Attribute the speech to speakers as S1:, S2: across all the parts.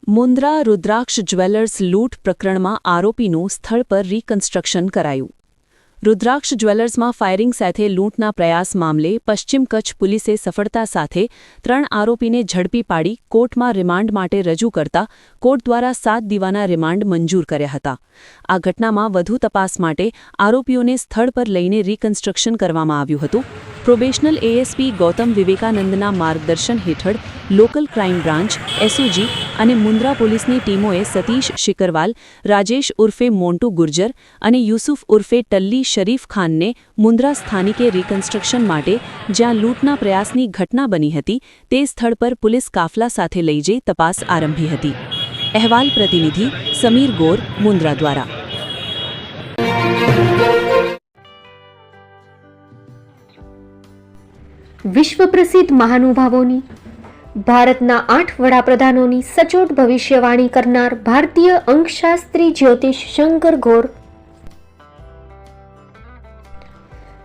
S1: મુન્દ્રા રુદ્રાક્ષ jewellers લૂંટ પ્રકરણમાં આરોપીનું સ્થળ પર રિકન્સ્ટ્રક્શન કરાયું. રુદ્રાક્ષ જ્વેલર્સમાં ફાયરિંગ સાથે લૂંટના પ્રયાસ મામલે પશ્ચિમ કચ્છ પોલીસે સફળતા સાથે 3 આરોપીને ઝડપી પાડી કોર્ટમાં રિમાન્ડ માટે રજૂ કરતા કોર્ટ દ્વારા 7 દીવાના રિમાન્ડ મંજૂર કર્યા હતા. આ ઘટનામાં વધુ તપાસ માટે આરોપીઓને સ્થળ પર લઈને રિકન્સ્ટ્રક્શન કરવામાં આવ્યું હતું. પ્રોબેશનલ એએસપી ગૌતમ વિવેકાનંદના માર્ગદર્શન હેઠળ લોકલ ક્રાઇમ બ્રાન્ચ એસઓજી અને મુન્દ્રા પોલીસની ટીમોએ સતીશ શિકરવાલ, રાજેશ ઉર્ફે મોન્ટુ ગુર્જર અને યુસુફ ઉર્ફે ટલ્લી શરીફ ખાનને મુન્દ્રા સ્થાનિકે રિકન્સ્ટ્રક્શન માટે જ્યાં લૂંટના પ્રયાસની ઘટના બની હતી તે સ્થળ પર પોલીસ કાફલા સાથે લઈ જઈ તપાસ આરંભી હતી. અહેવાલ પ્રતિનિધિ સમીર ગોર, મુન્દ્રા દ્વારા.
S2: વિશ્વ પ્રસિદ્ધ મહાનુભાવોની, ભારતના 8 વડાપ્રધાનોની સચોટ ભવિષ્યવાણી કરનાર ભારતીય અંકશાસ્ત્રી જ્યોતિષ શંકર ગોર,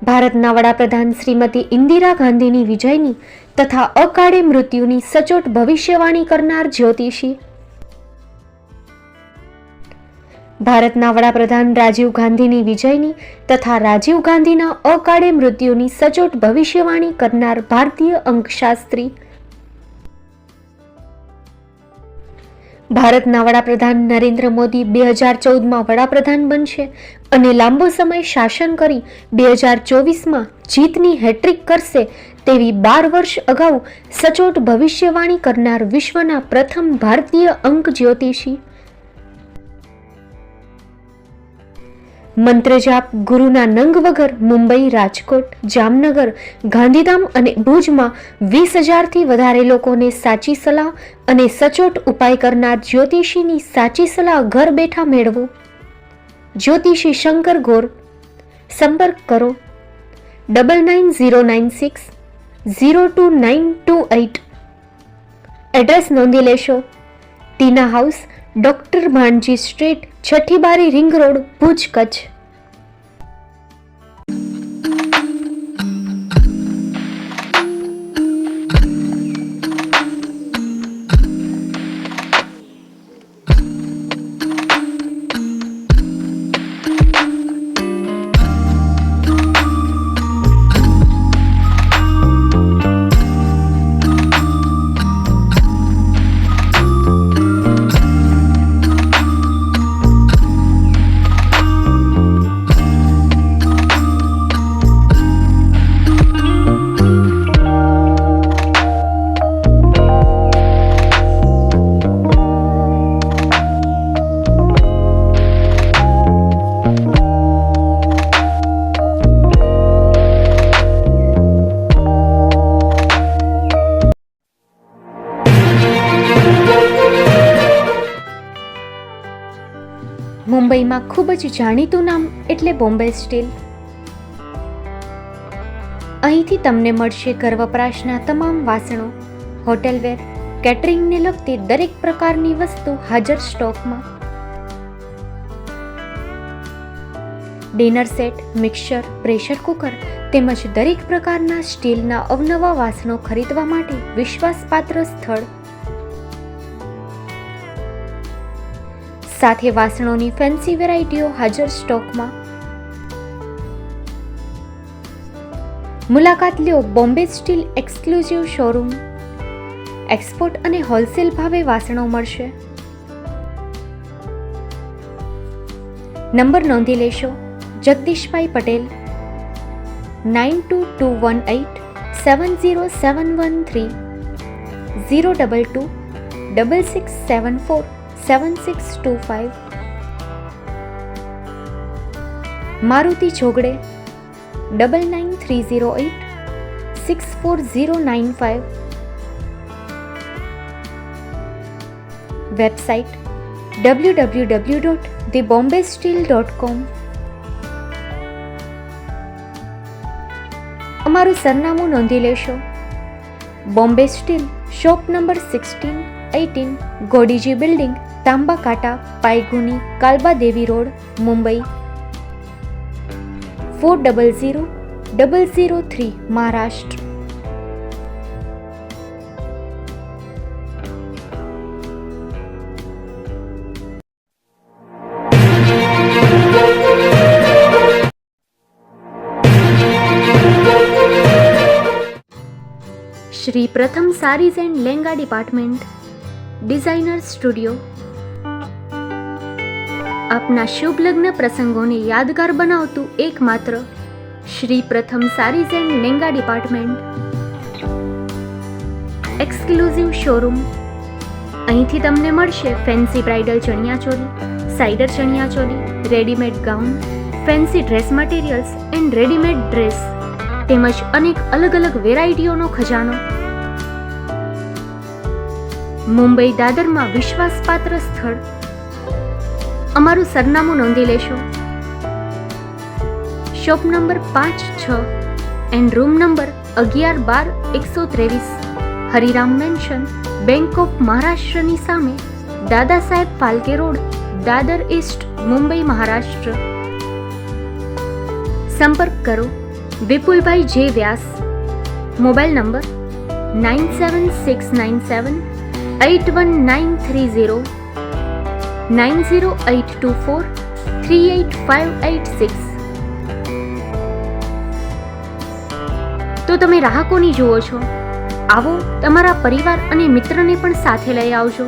S2: ભારતના વડાપ્રધાન શ્રીમતી ઇન્દિરા ગાંધીની વિજયની તથા અકાળે મૃત્યુની સચોટ ભવિષ્યવાણી કરનાર જ્યોતિષી, ભારતના વડાપ્રધાન રાજીવ ગાંધીની વિજયની તથા રાજીવ ગાંધીના અકાળે મૃત્યુની સચોટ ભવિષ્યવાણી કરનાર ભારતીય અંકશાસ્ત્રી, ભારતના વડાપ્રધાન નરેન્દ્ર મોદી 2014માં વડાપ્રધાન બનશે અને લાંબો સમય શાસન કરી 2024માં જીતની હેટ્રિક કરશે તેવી 12 વર્ષ અગાઉ સચોટ ભવિષ્યવાણી કરનાર વિશ્વના પ્રથમ ભારતીય અંક જ્યોતિષી, મંત્રજાપ ગુરુના નંગ વગર મુંબઈ, રાજકોટ, જામનગર, ગાંધીધામ અને ભુજમાં 20,000થી વધારે લોકોને સાચી સલાહ અને સચોટ ઉપાય કરનાર જ્યોતિષીની સાચી સલાહ ઘર બેઠા મેળવો. જ્યોતિષી શંકર ગોર. સંપર્ક કરો 9909602928. એડ્રેસ નોંધી લેશો. ટીના હાઉસ, ડોક્ટર ભાણજી સ્ટ્રીટ, છઠ્ઠી બારી, રિંગ રોડ, ભુજ, કચ્છ. મુંબઈમાં ખૂબ જ જાણીતું નામ એટલે બોમ્બે સ્ટીલ. અહીંથી તમને મળશે ઘર વપરાશના તમામ વાસણો, હોટેલવેર, કેટરિંગને લગતી દરેક પ્રકારની વસ્તુ હાજર સ્ટોકમાં. Dinner set, mixer, pressure cooker તેમજ દરેક પ્રકારના સ્ટીલના અવનવા વાસણો ખરીદવા માટે વિશ્વાસપાત્ર સ્થળ. સાથે વાસણોની ફેન્સી વેરાયટીઓ હાજર સ્ટોકમાં. મુલાકાત લ્યો Bombay steel exclusive showroom. Export અને હોલસેલ ભાવે વાસણો મળશે. નંબર નોંધી લેશો. જગદીશભાઈ પટેલ 9221870713 022 6674 7625. મારુતિ જોગડે 9930864095. Website www.thebombasteel.com. અમારું સરનામું નોંધી લેશો. Bombay steel, shop number 16-18, Godiji building, Tamba Kanta, Pydhonie, Kalba Devi road, Mumbai 400003, Maharashtra. Shri Pratham sarees and lenga department, designer studio. આપના શુભ લગ્ન પ્રસંગોને યાદગાર બનાવતું એકમાત્ર Shri Pratham sarees and lenga department. Exclusive showroom. અહીંથી તમને મળશે fancy bridal chaniya choli, cider chaniya choli, readymade gown, fancy dress materials and readymade dress તેમજ અનેક અલગ અલગ વેરાયટીઓનો ખજાનો. મુંબઈ દાદરમાં વિશ્વાસપાત્ર સ્થળ. અમારું સરનામું નોંધી લેશો. Shop number 5-6 and room number 11-12-123, Hariram mansion, bank of મહારાષ્ટ્રની સામે, દાદા સાહેબ ફાલ્કે રોડ, દાદર ઈસ્ટ, મુંબઈ, મહારાષ્ટ્ર. સંપર્ક કરો વિપુલભાઈ જે વ્યાસ. Mobile number 9769781930, 9082438586. તો તમે રાહ કોની જુઓ છો? આવો, તમારા પરિવાર અને મિત્રને પણ સાથે લઈ આવજો.